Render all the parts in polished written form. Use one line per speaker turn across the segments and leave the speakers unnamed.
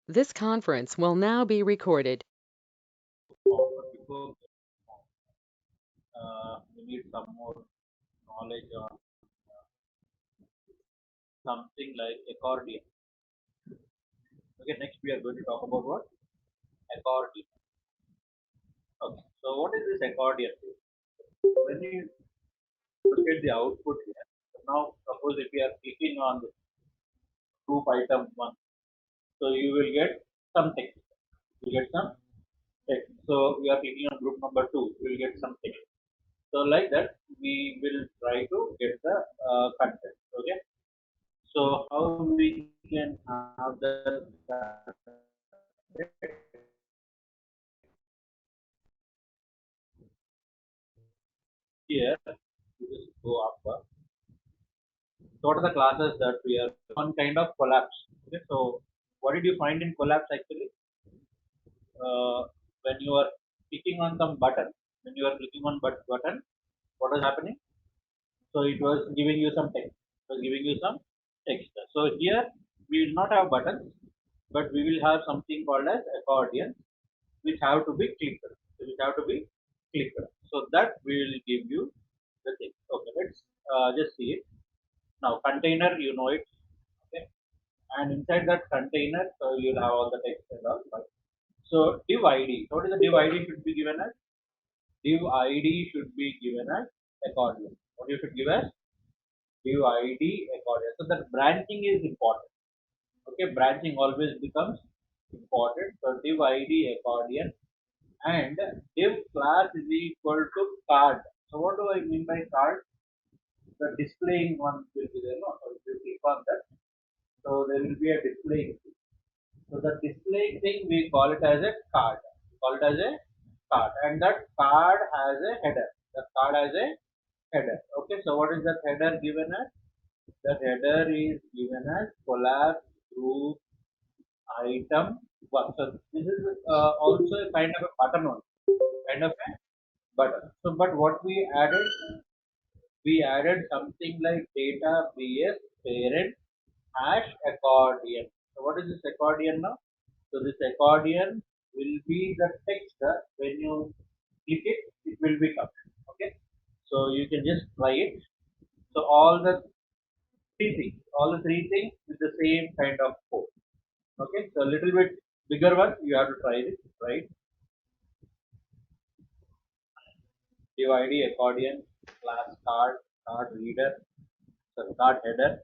This conference will now be recorded.
But before we need some more knowledge on something like accordion. Okay, next we are going to talk about what? Accordion. Okay, so what is this accordion? When you look at the output here, so now suppose if we are clicking on the group item one, so you will get some text. You get some text. So we are clicking on group number two, you will get some text. So like that, we will try to get the content. Okay. So how we can have the here, you just go up. So what are the classes that we are one kind of collapse? Okay, so what did you find in collapse actually? When you are clicking on some button, when you are clicking on button, what was happening? So it was giving you some text. It was giving you some text. So here we will not have buttons, but we will have something called as accordion, which have to be clicked. Which have to be clicked. So that will give you the thing. Okay, let's just see it. Now container, you know it. Okay, and inside that container, so you'll have all the text and all. Right? So div ID. So what is the div ID should be given as? Div ID should be given as accordion. What you should give as div ID accordion. So that branching is important. Okay, branching always becomes important. So div ID accordion and div class is equal to card. So what do I mean by card? The displaying one will be there. No? So if you click on that, so there will be a displaying. So the display thing we call it as a card. We call it as a card, and that card has a header. The card has a header. Okay, so what is that header given as? That header is given as collab group item one. So this is also a kind of a button one, kind of a button. So, but what we added something like data bs parent hash accordion. So what is this accordion now? So this accordion will be the text when you click it, it will become. Okay. So you can just try it. So all the three things with the same kind of code. Okay. So a little bit bigger one, you have to try it, right? Div ID, accordion, class card, card reader, so card header.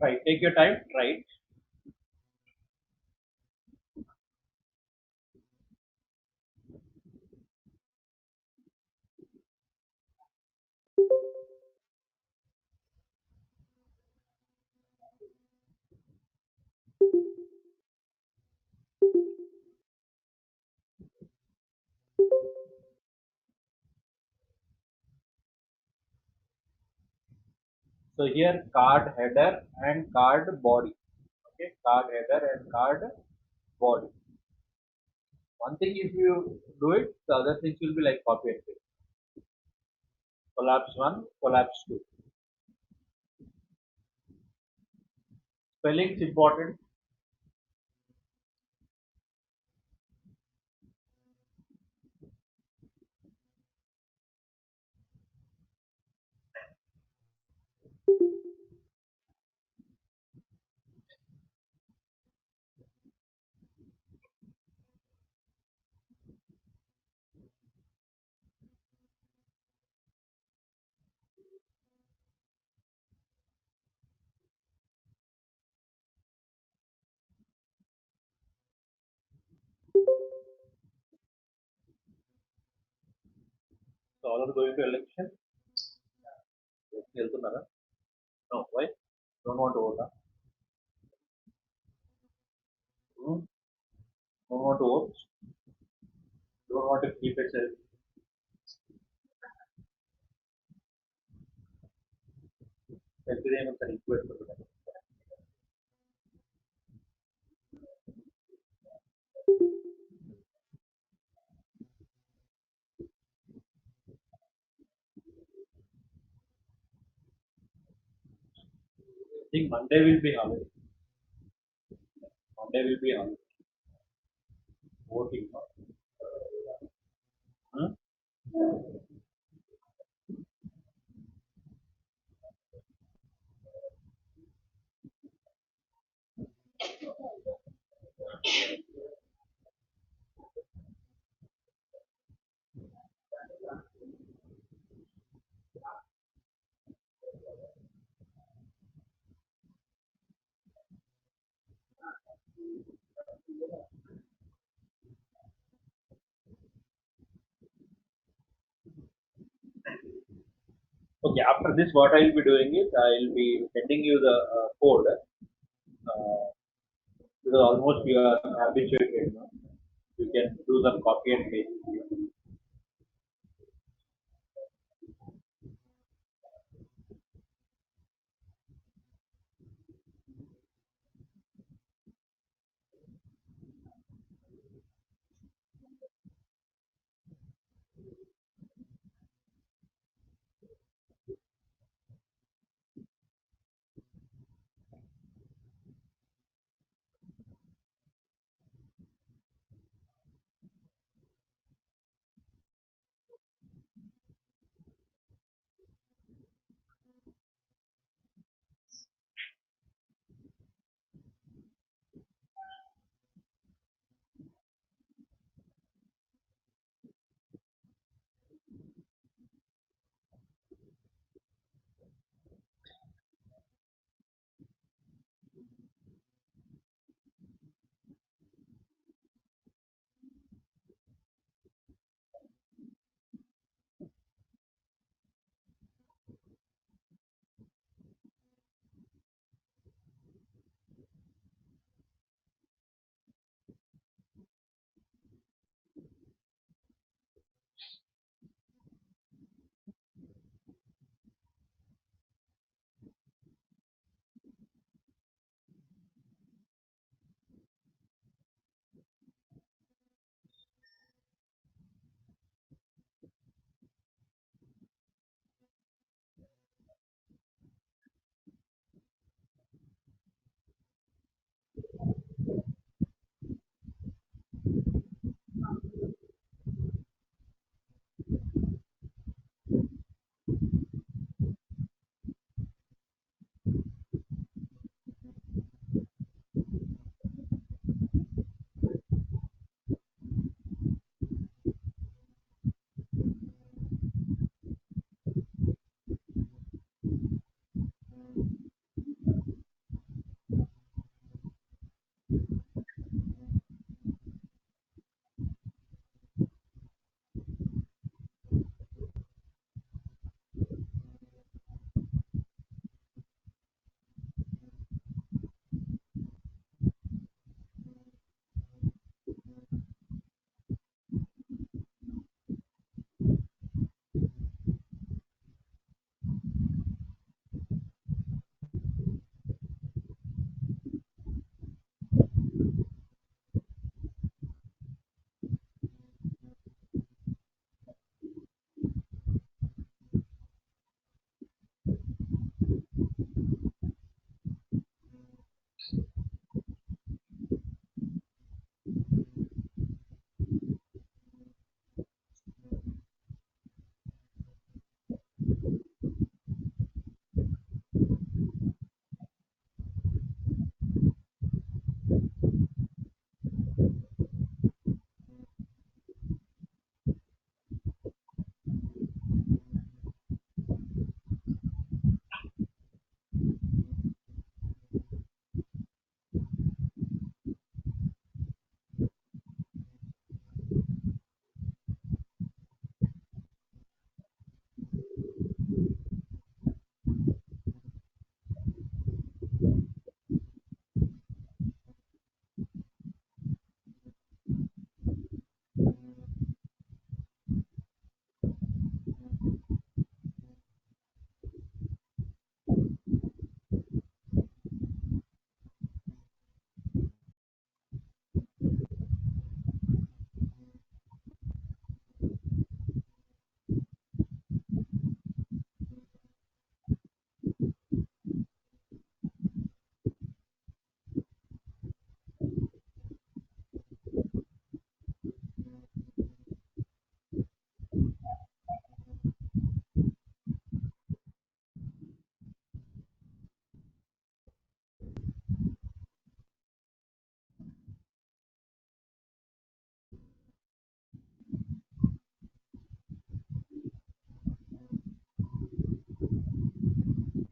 Right. Take your time, try it. So here card header and card body. Okay, card header and card body. One thing if you do it, the other things will be like copy and paste. Collapse one, collapse two. Spelling's important. So all are going to election. వెళ్తున్నారా? No, why? Don't want to vote. Huh? Hmm? Don't want to vote. Don't want to keep it safe. Self-reference request. think Monday will be holiday. Monday will be holiday. Voting. No? Hmm? Okay, after this, what I will be doing is I will be sending you the code because almost you are habituated. No? You can do the copy and paste.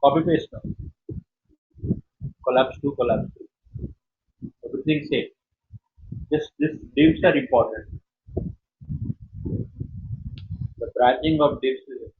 Copy paste now. Collapse 2, collapse 3. Everything same. Just this divs are important. The branching of divs is important.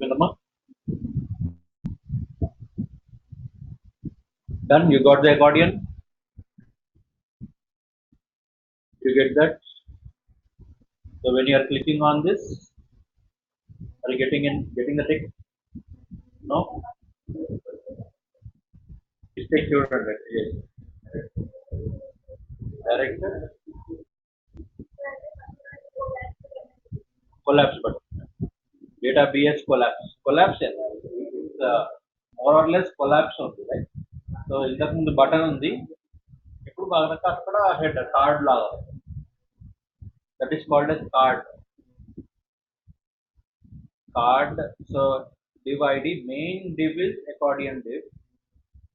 Vinama? Done? You got the accordion? You get that? So when you are clicking on this, are you getting the text? No? Stay tuned. Yes. Director collapse button. Database collapse. Collapse it's more or less collapse ఉంది right? So ఇంతకు ముందు button ఉంది ఇప్పుడు బాగా అక్కడ head card లాగా that is called as card. So div id main div is accordion div.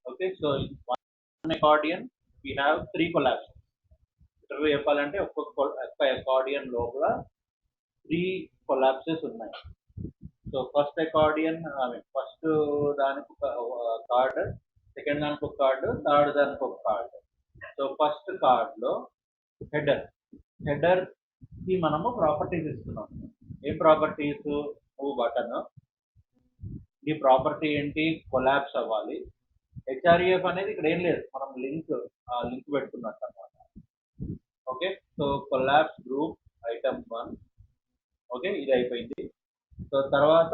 Okay, so in one accordion we have three collapses. ఇతరులు చెప్పాలంటే ఒక్క accordion లోపల త్రీ కొలాప్సెస్ ఉన్నాయి. సో ఫస్ట్ అకార్డియన్ ఫస్ట్ దానికి ఒక card, second దానికి ఒక card, third దానికి ఒక కార్డు. సో ఫస్ట్ కార్డ్లో హెడర్ కి మనము ప్రాపర్టీస్ ఇస్తున్నాం. ఏ ప్రాపర్టీస్? Move button. ఈ ప్రాపర్టీ ఏంటి? కొలాప్స్ అవ్వాలి. హెచ్ఆర్ఈఎఫ్ అనేది ఇక్కడ ఏం లేదు, మనం లింక్ పెట్టుకున్నట్టు అనమాట. Okay, so collapse group item 1. Okay, ఇది అయిపోయింది. సో తర్వాత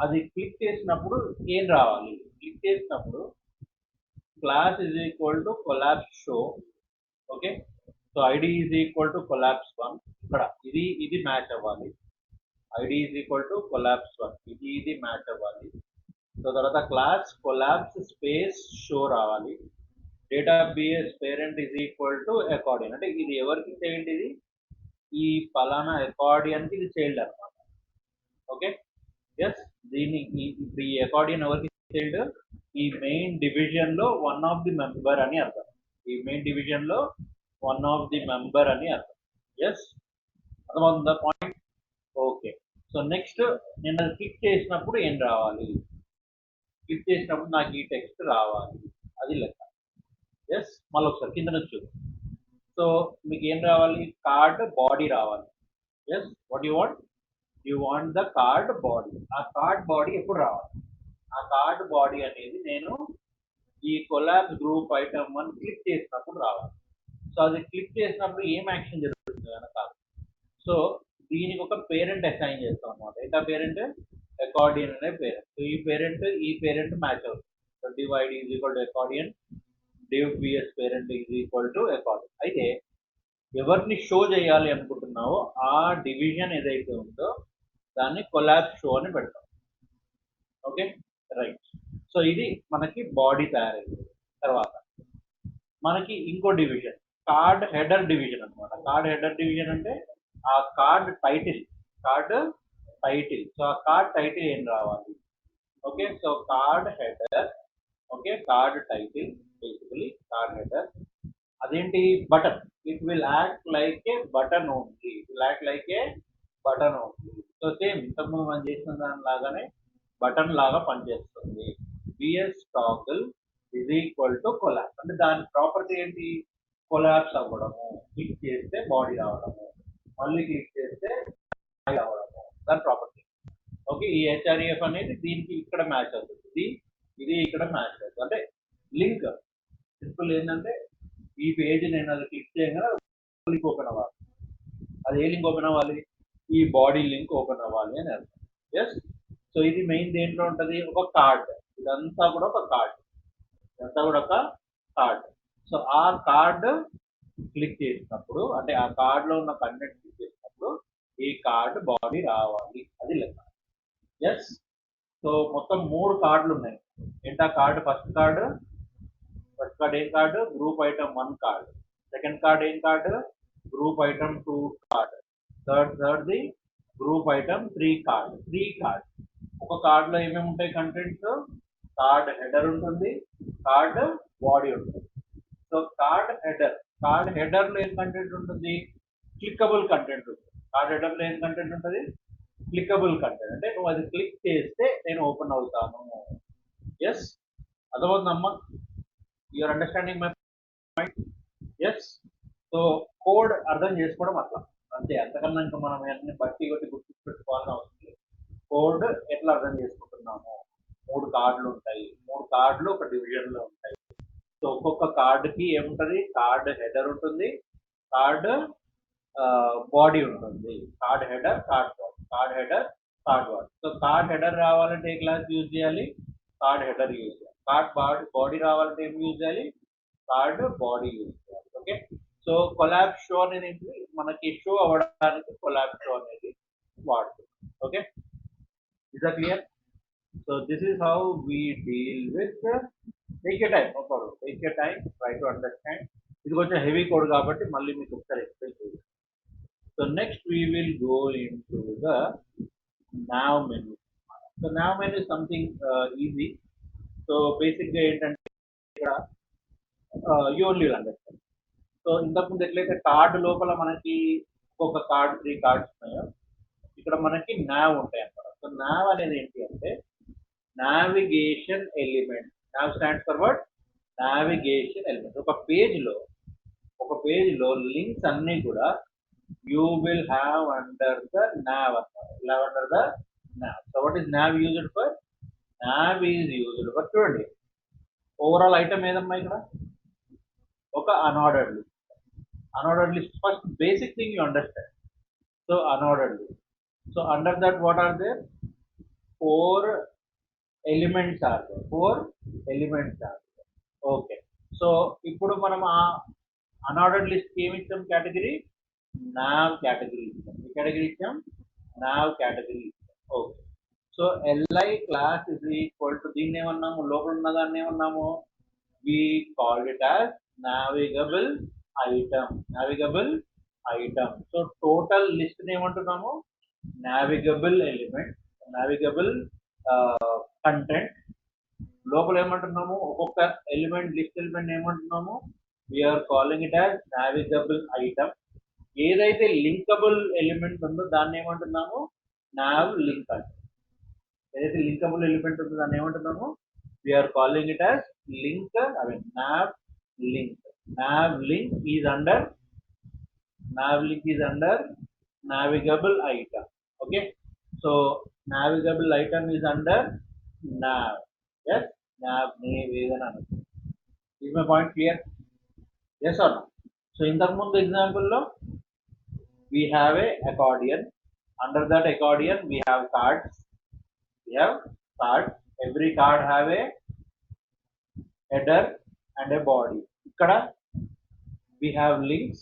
అది క్లిక్ చేసినప్పుడు ఏం రావాలి? క్లిక్ చేసినప్పుడు class is equal to collapse show. Okay, so ID is equal to collapse 1. ఇక్కడ ఇది మ్యాచ్ అవ్వాలి. ID is equal to collapse 1, ఇది మ్యాచ్ అవ్వాలి. సో తర్వాత క్లాస్ కొలాప్స్ స్పేస్ షో రావాలి. Database parent is equal to accordion, అంటే ఇది ఎవరికి చైల్డ్, ఇది ఈ పలానా అకార్డియన్ కి ఇది చైల్డ్ అనమాట. Okay, yes. దీన్ని ఇప్పుడు ఈ అకార్డియన్ ఎవరికి చైల్డ్, ఈ మెయిన్ డివిజన్ లో వన్ ఆఫ్ ది మెంబర్ అని అర్థం. ఈ మెయిన్ డివిజన్ లో వన్ ఆఫ్ ది మెంబర్ అని అర్థం. ఎస్, అర్థమవుతుందా పాయింట్? ఓకే. సో నెక్స్ట్ నేను అది క్లిక్ చేసినప్పుడు ఏం రావాలి, క్లిక్ చేసినప్పుడు నాకు ఈ టెక్స్ట్ రావాలి, అది లెక్క. ఎస్, మళ్ళీ ఒకసారి కింద నుంచి. సో మీకు ఏం రావాలి, కార్డ్ బాడీ రావాలి. Yes, what you want the card body. ఆ కార్డ్ బాడీ ఎప్పుడు రావాలి, ఆ కార్డ్ బాడీ అనేది నేను ఈ కొలాబ్ గ్రూప్ ఐటమ్ 1 క్లిక్ చేసినప్పుడు రావాలి. సో అది క్లిక్ చేసినప్పుడు ఏం యాక్షన్ జరుగుతుంది కనుక, సో దీనికి ఒక పేరెంట్ అసైన్ చేస్తాం అనమాట. ఎంత పేరెంట్, అకార్డియన్ అనే పేరెంట్. సో ఈ పేరెంట్ మ్యాచ్ అవుతుంది. So divide is equal to accordion, div vs parent is equal to accordion. అయితే ఎవరిని షో చేయాలి అనుకుంటున్నావో ఆ డివిజన్ ఏదైతే ఉందో దాన్ని కొలాప్స్ షో అని పెడతాం. Okay, right. సో ఇది మనకి బాడీ తయారైంది. తర్వాత మనకి ఇంకో డివిజన్ కార్డ్ హెడర్ డివిజన్ అనమాట. కార్డ్ హెడర్ డివిజన్ అంటే ఆ కార్డ్ టైటిల్. సో ఆ కార్డ్ టైటిల్ ఏం రావాలి. Okay, so card header. Okay, card title basically card header. అదేంటి, button. It will act like a button only. So same ఇంతకుముందు మనం చేసిన దాని లాగానే బటన్ లాగా పనిచేస్తుంది. BS toggle is equal to collapse, అంటే దాని ప్రాపర్టీ ఏంటి, కొలాప్స్ అవ్వడము. క్లిక్ చేస్తే బాడీ రావడము, మళ్ళీ క్లిక్ చేస్తే బాడీ రావడము, దాని ప్రాపర్టీ. ఓకే, ఈ హెచ్ఆర్ఈఎఫ్ అనేది దీనికి ఇక్కడ మ్యాచ్ అవుతుంది, ఇది ఇక్కడ మ్యాచ్ అవుతుంది. అంటే లింక్ సింపుల్ ఏంటంటే ఈ పేజ్ నేను అది క్లిక్ చేయగానే లింక్ ఓపెన్ అవ్వాలి. అది ఏ లింక్ ఓపెన్ అవ్వాలి, ఈ బాడీ లింక్ ఓపెన్ అవ్వాలి అని అర్థం. ఎస్, సో ఇది మెయిన్ దేంట్లో ఉంటుంది, ఒక కార్డ్. ఇదంతా కూడా ఒక కార్డ్. సో ఆ కార్డ్ క్లిక్ చేసినప్పుడు, అంటే ఆ కార్డ్ లో ఉన్న కంటెంట్ క్లిక్ చేసినప్పుడు ఈ కార్డ్ బాడీ రావాలి, అది లెక్క. ఎస్, సో మొత్తం 3 కార్డులు ఉన్నాయి. ఏంటా కార్డు, ఫస్ట్ కార్డు ఏం card, group item 1 card. Second card ఏం కార్డు, గ్రూప్ ఐటమ్ 2 కార్డు. థర్డ్ది గ్రూప్ ఐటమ్ 3 కార్డు. 3 కార్డ్. ఒక కార్డ్ లో ఏమేమి ఉంటాయి కంటెంట్స్, కార్డ్ హెడర్ ఉంటుంది, కార్డ్ బాడీ ఉంటుంది. సో కార్డ్ హెడర్ లో ఏం కంటెంట్ ఉంటుంది, క్లిక్కబుల్ కంటెంట్ ఉంటుంది. కార్డ్ హెడర్ లో ఏం కంటెంట్ ఉంటుంది, క్లిక్కబుల్ కంటెంట్. అంటే నువ్వు అది క్లిక్ చేస్తే నేను ఓపెన్ అవుతాను. ఎస్, అర్థమవుతుందమ్మా? You're understanding my point? Yes. So code అర్థం చేసుకోవడం అట్లా అంతే, అంతకన్నా ఇంకా మనం అన్ని బట్టి కొట్టి గుర్తుపెట్టుకోవాలని అవసరం లేదు. కోడ్ ఎట్లా అర్థం చేసుకుంటున్నాము, 3 కార్డులు ఉంటాయి, 3 కార్డులు ఒక డివిజన్ లో ఉంటాయి. సో ఒక్కొక్క కార్డుకి ఏముంటుంది, కార్డ్ హెడర్ ఉంటుంది, కార్డ్ బాడీ ఉంటుంది. Card header, card body. So card header రావాలంటే ఏ క్లాస్ యూజ్ చేయాలి, కార్డ్ హెడర్ యూజ్ చేయాలి. కార్డ్ బాడీ రావాలంటే ఏం యూజ్ చేయాలి, కార్డ్ బాడీ యూజ్ చేయాలి. ఓకే, సో కొలాబ్ షో అనేది మనకి షో అవ్వడానికి కొలాబ్ షో అనేది వాడుతుంది. Okay, is that clear? So this is how we deal with take your time, no problem, take your time, try to understand. ఇది కొంచెం heavy code కాబట్టి మళ్ళీ మీకు ఒకసారి ఎక్స్ప్లెయిన్ చేస్తాను. So next we will go into the nav menu. So nav menu is something easy. So బేసిక్గా ఏంటంటే ఇక్కడ you only will understand. So ఇంతకుముందు ఎట్లయితే కార్డు లోపల మనకి ఒక్కొక్క కార్డ్ 3 కార్డ్స్ ఉన్నాయో, ఇక్కడ మనకి nav ఉంటాయి అన్నమాట. సో nav అనేది ఏంటి అంటే navigation element. nav stands for what, navigation element. ఒక పేజ్ లో లింక్స్ అన్ని కూడా you will have under the nav అన్నమాట. Under the nav. So what is nav used for, nav is used for, చూడండి overall item ఏదమ్మా ఇక్కడ, ఒక unordered list. First basic thing you understand. So unordered list. So under that what are there, 4 elements are there. Okay, so ఇప్పుడు మనం Unordered list came in some category, nav category. The category is some nav category. Okay. So li class is equal to దీన్ని ఏమన్నాము లోపల ఉన్న దాన్ని ఏమన్నాము we called it as navigable item. So total list ని ఏమంటున్నాము navigable element, navigable content. లోపల ఏమంటున్నాము ఒక్కొక్క element list element ఏమంటున్నాము we're calling it as navigable item. ఏదైతే లింకబుల్ ఎలిమెంట్ ఉందో దాన్ని ఏమంటున్నాము nav లింక్ అంటే. ఏదైతే లింకబుల్ ఎలిమెంట్ ఉందో దాన్ని ఏమంటున్నాము we're calling it as link nav link. nav link is under navigable item. Okay, so navigable item is under nav. Yes, nav vedana. Is my point clear? Yes or no? So in the example lo we have a accordion. Under that accordion we have cards. Every card have a header and a body. Ikkada we have links,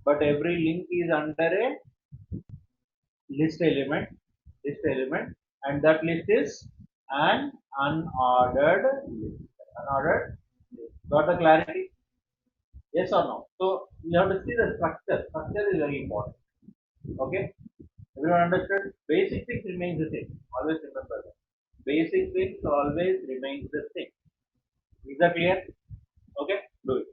but every link is under a list element, and that list is an unordered list. Got the clarity? Yes or no? So you have to see the structure. Structure is very important. Okay, everyone understood? Basic things remains the same. Always remember that. Basic things always remains the same. Is that clear? Okay, do it.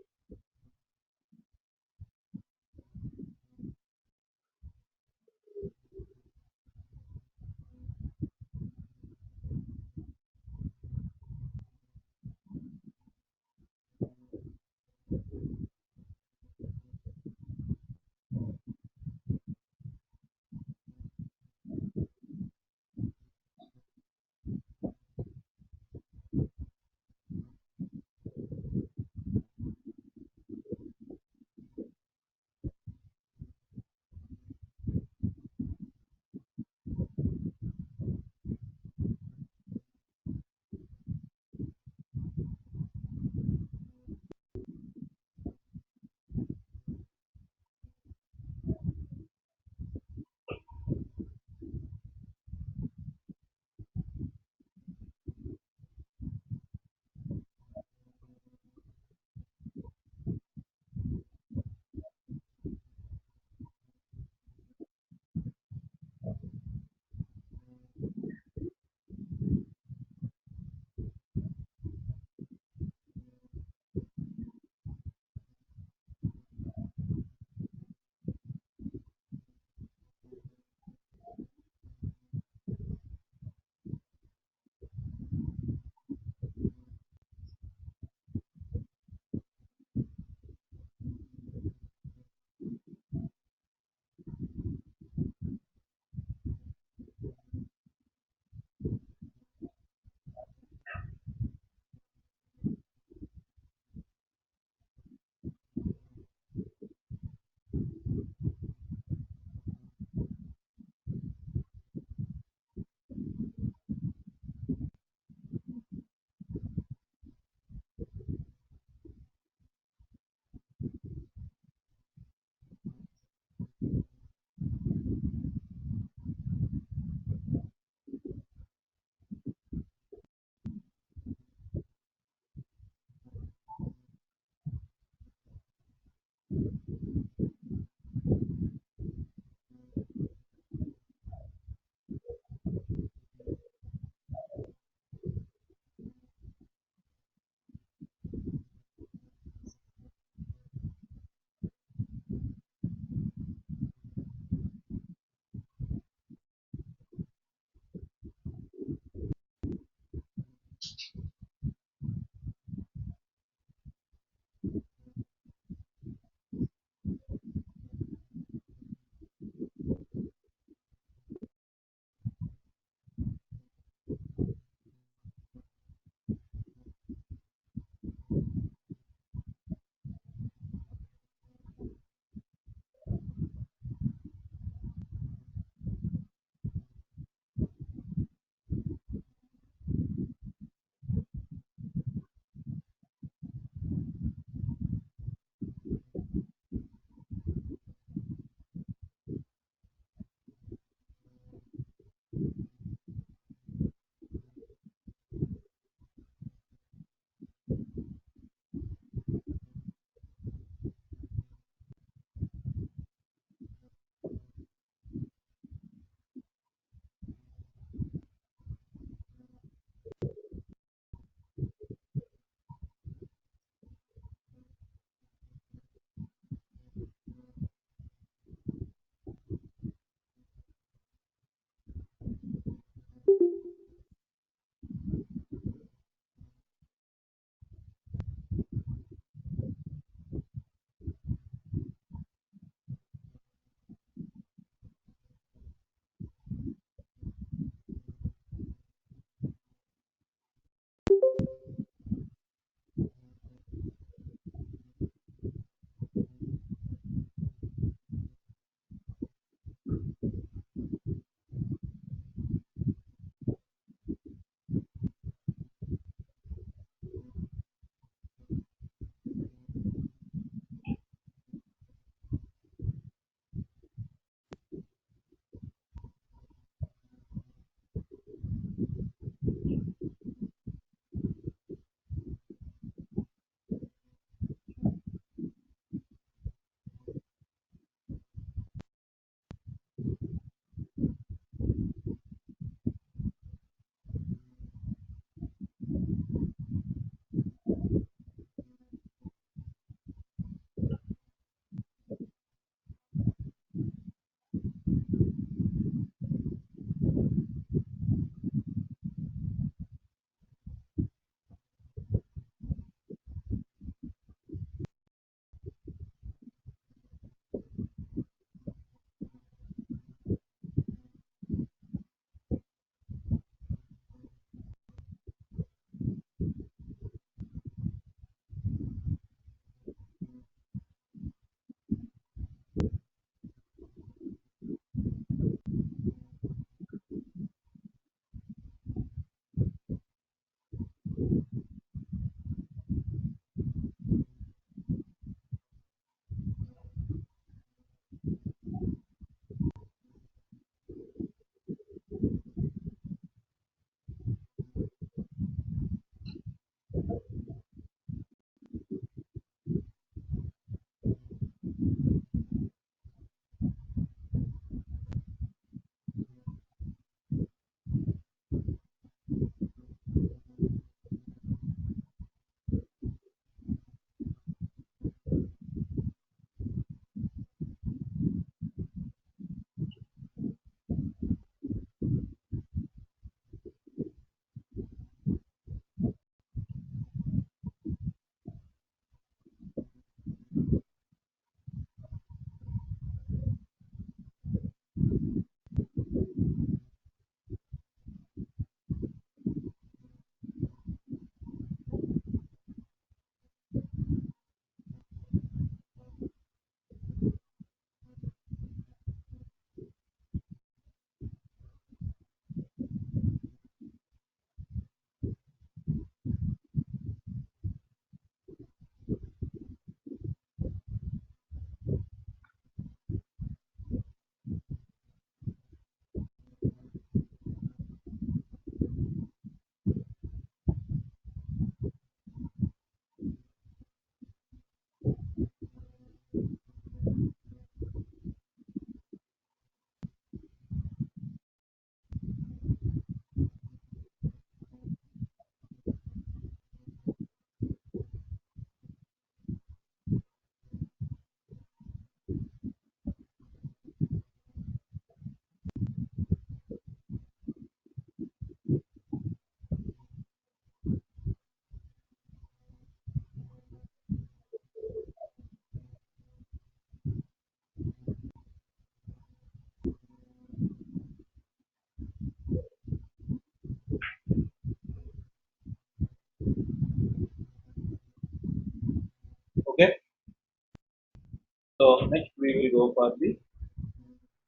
So next we will go for the,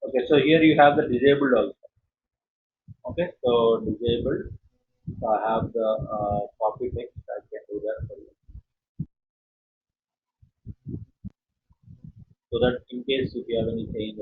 okay, so here you have the disabled also. Okay, so disabled, so I have the copy text, I can do that for you. So that in case if you have any change.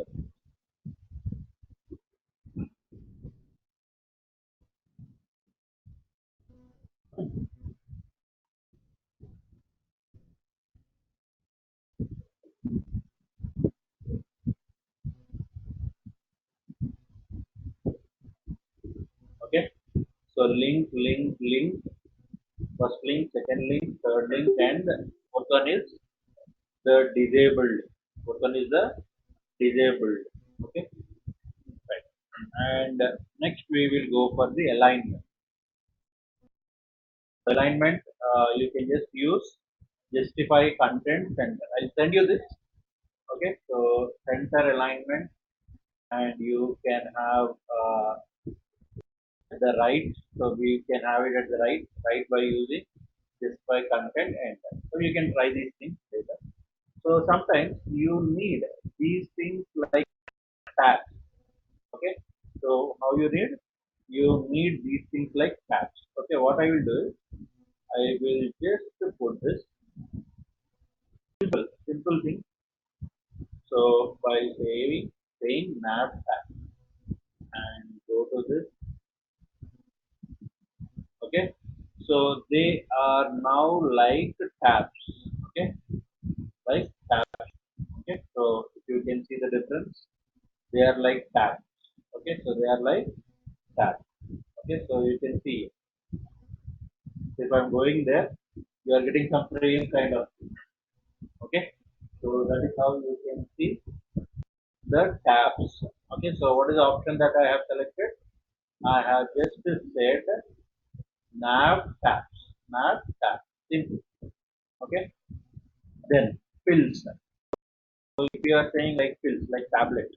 Okay, so link, link, link, first link, second link, third link, and fourth one is the disabled. Fourth one is the disabled. Okay, right. And next we will go for the alignment. Alignment, you can just use justify content center. I'll send you this. Okay, so center alignment, and you can have at the right, so we can have it at the right by using justify content enter. So you can try these things later. So sometimes you need these things like tabs. Okay, so how you need these things like tabs. Okay, what I will do is I will just put this simple thing. So by saying nav tab and go to this. Okay, so they are now like tabs. Okay, like tabs. Okay, so if you can see the difference, they are like tabs. Okay, so they are like tabs. Okay, so you can see if I'm going there, you are getting some frame kind of thing. Okay, so that is how you can see the tabs. Okay, so what is the option that I have selected? I have just said nav tabs, nav tabs, simple. Okay, then pills. So if you are saying like pills, like tablet,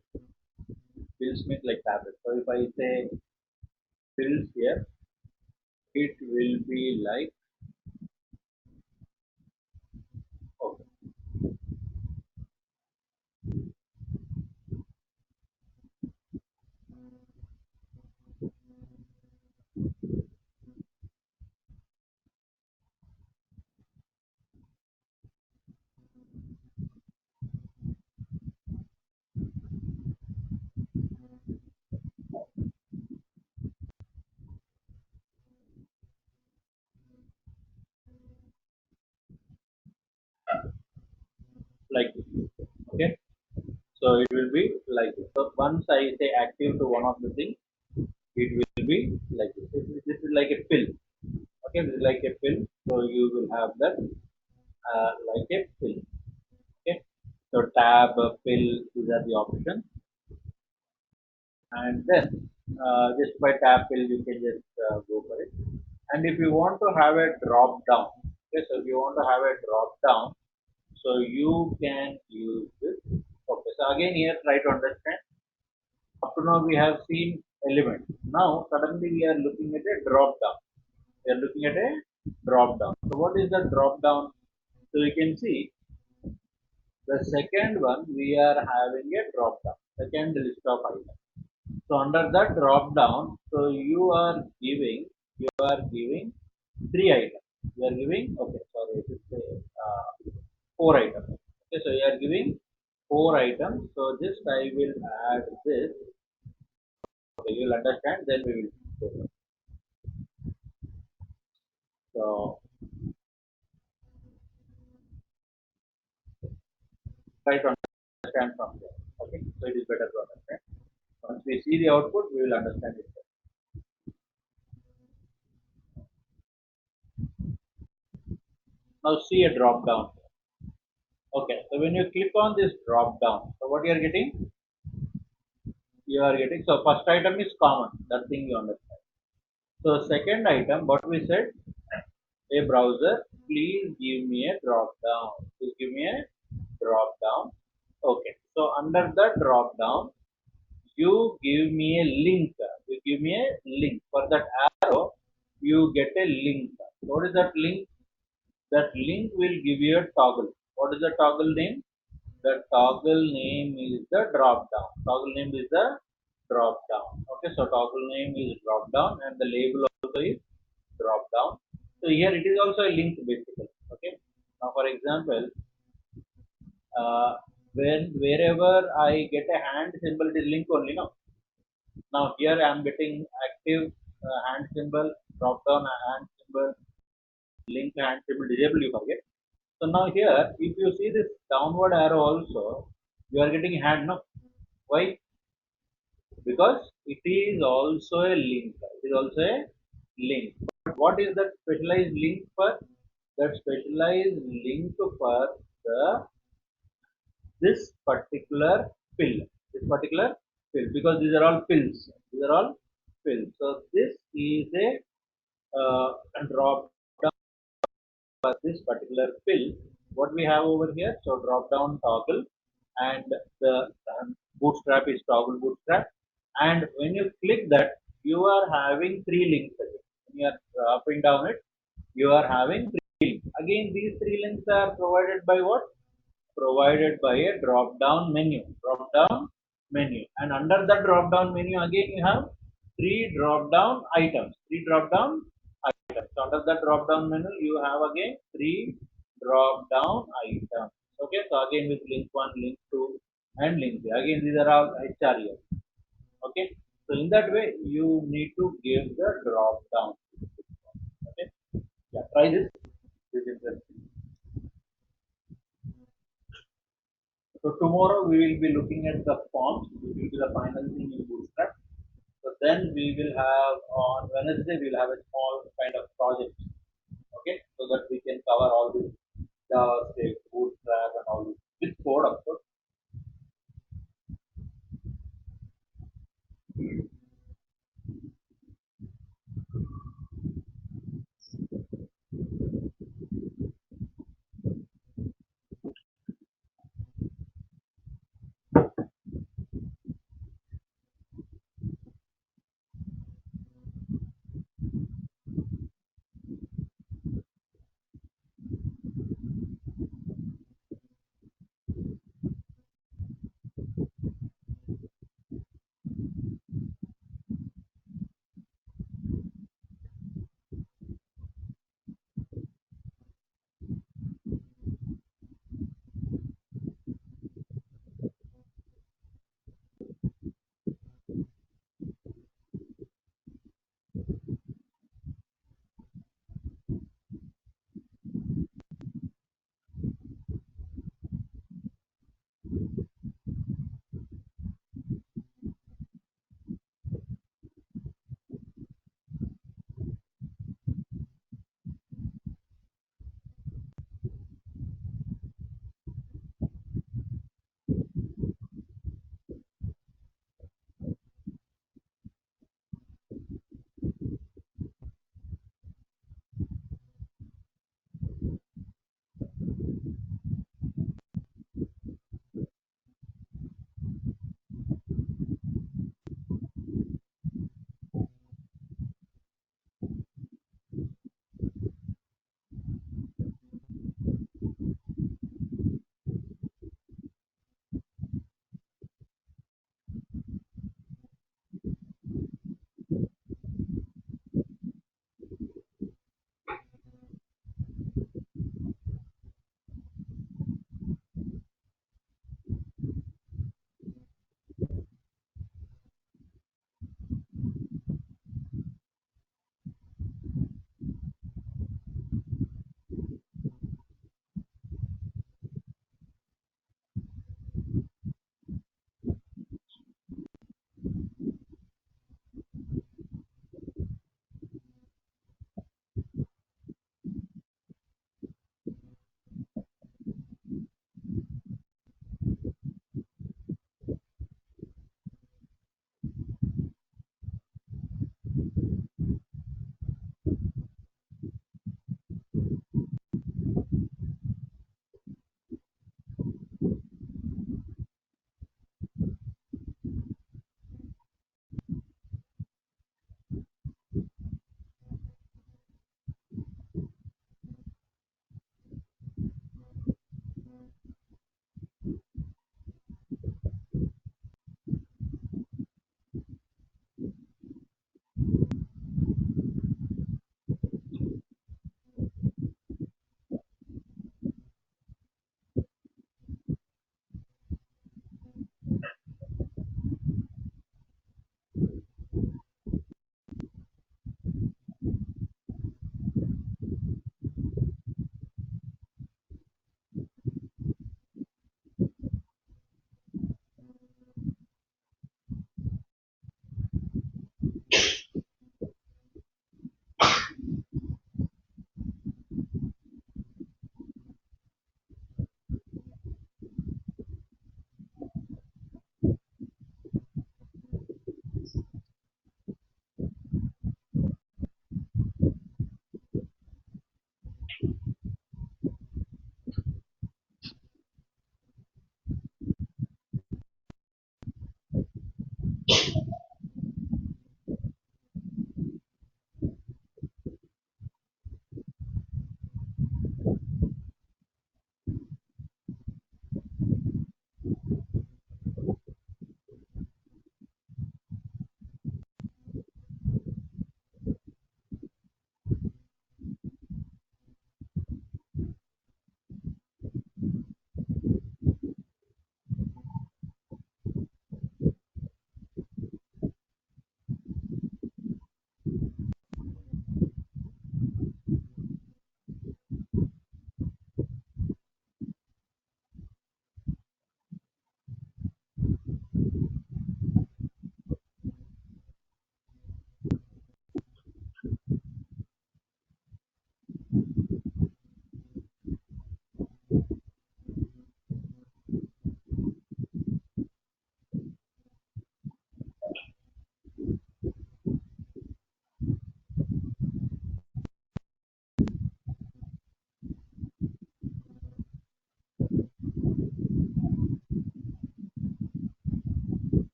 pills means like tablet. So if I say pills here, it will be like, okay, like this. Okay, so it will be like this. So once I say active to one of the things, it will be like this. This is like a pill. Okay, this is like a pill. So you will have that like a pill. Okay, so tab, pill, these are the options. And then just by tab pill, you can just go for it. And if you want to have a drop down, okay, so if you want to have a drop down, so you can use this. Okay, so again here try to understand. Up to now we have seen element. Now suddenly we are looking at a drop down. We are looking at a drop down. So what is the drop down? So you can see the second one we are having a drop down. Second list of items. So under that drop down, so you are giving three items. You are giving, okay, sorry, it is four items. Okay, so you are giving four items. So just I will add this. Okay, you will understand. Then we will go. So try to understand from there. Okay, so it is better to understand. Once we see the output, we will understand it better. Now see a drop down. Okay, so when you click on this drop down, so what you are getting? You are getting, so first item is common. That thing you understand. So second item, what we said, a browser, please give me a drop down. Please give me a drop down. Okay, so under the drop down, you give me a link. You give me a link. For that arrow, you get a link. What is that link? That link will give you a toggle. What is the toggle name? the toggle name is the drop down. Toggle name is the drop down. Okay, so toggle name is drop down and the label also is drop down. So here it is also a link basically. Okay, now for example, wherever I get a hand symbol, it is link only. No, now here I am getting active hand symbol, drop down hand symbol, link hand symbol, disable you forget. So now here, if you see this downward arrow also, you are getting hand. No, why? Because it is also a link. It is also a link. But what is that specialized link for? That specialized link for the this particular pill. This particular pill, because these are all pills. These are all pills. So this is a drop down for this particular pill. What we have over here? So drop down toggle, and the bootstrap is toggle bootstrap. And when you click that, you are having three links again. When you are dropping down it, you are having three links. Again, these three links are provided by what? Provided by a drop down menu. Drop down menu. And under the drop down menu, again you have three drop down items. Three drop down items. So under the drop down menu, you have again three drop down items. Okay, so again with link 1, link 2, and link 3. Again, these are all HREs. Okay, so in that way, you need to give the drop down. Okay, yeah, try this. This is interesting. So tomorrow we will be looking at the forms, which will be the final thing in Bootstrap. So then we will have on Wednesday we will have a small kind of project. Okay, so that we can cover all this JavaScript, Bootstrap, and all this with code, of course.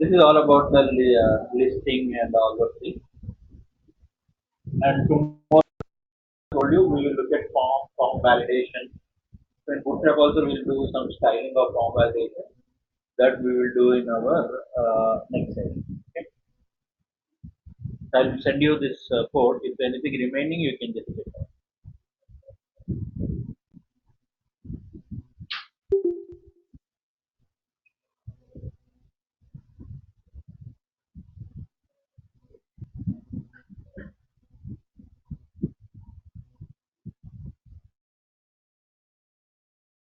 this is all about the listing and all those things. And tomorrow, I told you, we will look at form validation. So in Bootstrap also we will do some styling of form validation that we will do in our next session. Okay. So I'll send you this code. If anything remaining, you can just check.